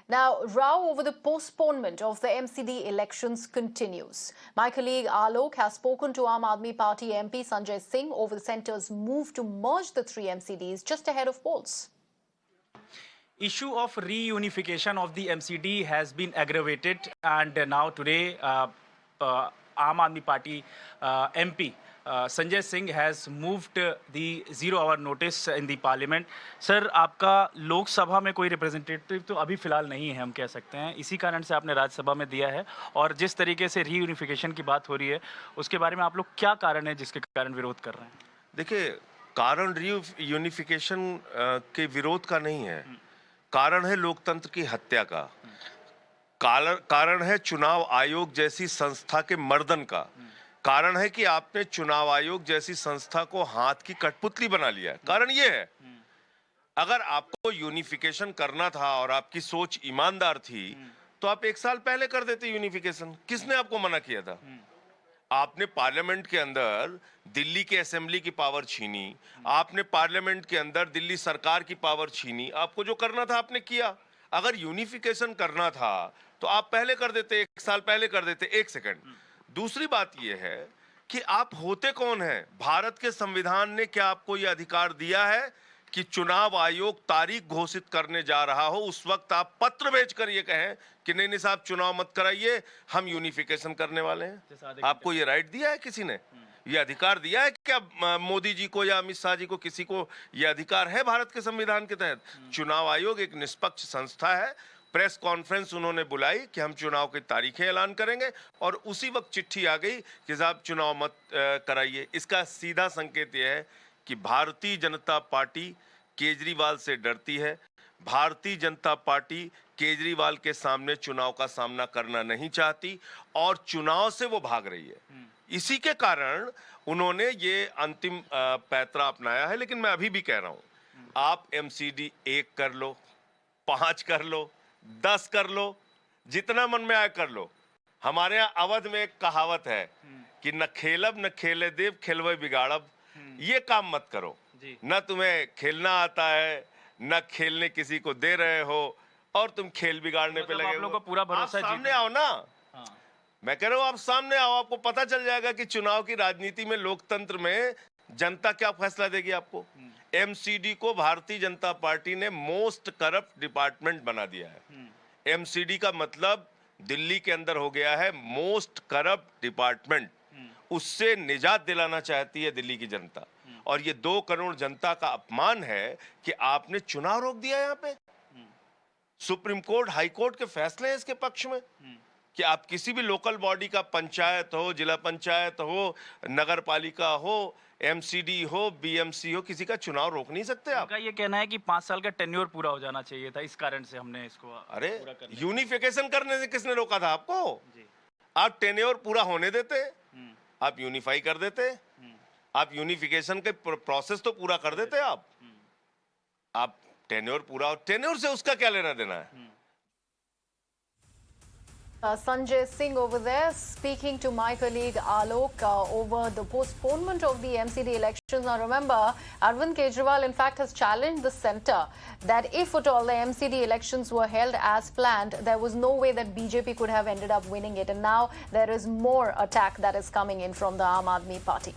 Now, row over the postponement of the MCD elections continues. My colleague Alok has spoken to Aam Aadmi Party MP Sanjay Singh over the centre's move to merge the three MCDs just ahead of polls. Issue of reunification of the MCD has been aggravated, and now today Aam Aadmi Party MP Sanjay Singh has moved the 0 hour notice in the parliament. Sir, आपका लोकसभा में कोई representative तो अभी फिलहाल नहीं है, हम कह सकते हैं, इसी कारण से आपने राज्यसभा में दिया है। और जिस तरीके से रीयूनिफिकेशन की बात हो रही है, उसके बारे में आप लोग क्या कारण है जिसके कारण विरोध कर रहे हैं? देखिए, कारण रीयूनिफिकेशन के विरोध का नहीं है, कारण है लोकतंत्र की हत्या का, कारण है चुनाव आयोग जैसी संस्था के मर्दन का, कारण है कि आपने चुनाव आयोग जैसी संस्था को हाथ की कठपुतली बना लिया है। कारण ये है, अगर आपको यूनिफिकेशन करना था और आपकी सोच ईमानदार थी तो आप 1 साल पहले कर देते यूनिफिकेशन। किसने आपको मना किया था? आपने पार्लियामेंट के अंदर दिल्ली के असेंबली की पावर छीनी, आपने पार्लियामेंट के अंदर दिल्ली सरकार की पावर छीनी। आपको जो करना था आपने किया। अगर यूनिफिकेशन करना था तो आप पहले कर देते, 1 साल पहले कर देते। 1 सेकंड। दूसरी बात यह है कि आप होते कौन हैं? भारत के संविधान ने क्या आपको यह अधिकार दिया है कि चुनाव आयोग तारीख घोषित करने जा रहा हो, उस वक्त आप पत्र भेजकर ये कहें कि नहीं साहब चुनाव मत कराइए, हम यूनिफिकेशन करने वाले हैं? आपको ये राइट दिया है किसी ने? ये अधिकार दिया है क्या मोदी जी को या अमित शाह जी को? किसी को ये अधिकार है भारत के संविधान के तहत? चुनाव आयोग एक निष्पक्ष संस्था है। प्रेस कॉन्फ्रेंस उन्होंने बुलाई कि हम चुनाव की तारीखें ऐलान करेंगे और उसी वक्त चिट्ठी आ गई कि साहब चुनाव मत कराइए। इसका सीधा संकेत यह है कि भारतीय जनता पार्टी केजरीवाल से डरती है। भारतीय जनता पार्टी केजरीवाल के सामने चुनाव का सामना करना नहीं चाहती और चुनाव से वो भाग रही है। इसी के कारण उन्होंने ये अंतिम पैंतरा अपनाया है। लेकिन मैं अभी भी कह रहा हूं, आप MCD 1 कर लो, 5 कर लो, 10 कर लो, जितना मन में आए कर लो। हमारे यहाँ अवध में एक कहावत है कि न खेलब न खेले देव, खेलवे बिगाड़ब। ये काम मत करो। न तुम्हें खेलना आता है, न खेलने किसी को दे रहे हो और तुम खेल बिगाड़ने पे लगे हो। आप लोगों को पूरा भरोसा है? सामने आओ ना। मैं कह रहा हूं आप सामने आओ, आपको पता चल जाएगा कि चुनाव की राजनीति में, लोकतंत्र में जनता क्या फैसला देगी आपको। MCD को भारतीय जनता पार्टी ने मोस्ट करप्ट डिपार्टमेंट बना दिया है। MCD का मतलब दिल्ली के अंदर हो गया है मोस्ट करप्ट डिपार्टमेंट। उससे निजात दिलाना चाहती है दिल्ली की जनता और ये 2 करोड़ जनता का अपमान है कि आपने चुनाव रोक दिया। यहाँ पे सुप्रीम कोर्ट, हाई कोर्ट के फैसले हैं इसके पक्ष में कि आप किसी भी लोकल बॉडी का, पंचायत हो, जिला पंचायत हो, नगर पालिका हो, MCD हो, BMC हो, किसी का चुनाव रोक नहीं सकते आप। उनका ये कहना है कि 5 साल का टेन्योर पूरा हो जाना चाहिए था, इस कारण से हमने इसको अरे यूनिफिकेशन करने से किसने रोका था आपको? आप टेन्योर पूरा होने देते, आप यूनिफाई कर देते, आप यूनिफिकेशन के प्रोसेस तो पूरा कर देते। आप टेन्योर पूरा, टेन्योर से उसका क्या लेना देना है? Sanjay Singh over there speaking to my colleague Alok over the postponement of the MCD elections. Now remember, Arvind Kejriwal in fact has challenged the centre that if at all the MCD elections were held as planned, there was no way that BJP could have ended up winning it. And now there is more attack that is coming in from the Aam Aadmi Party.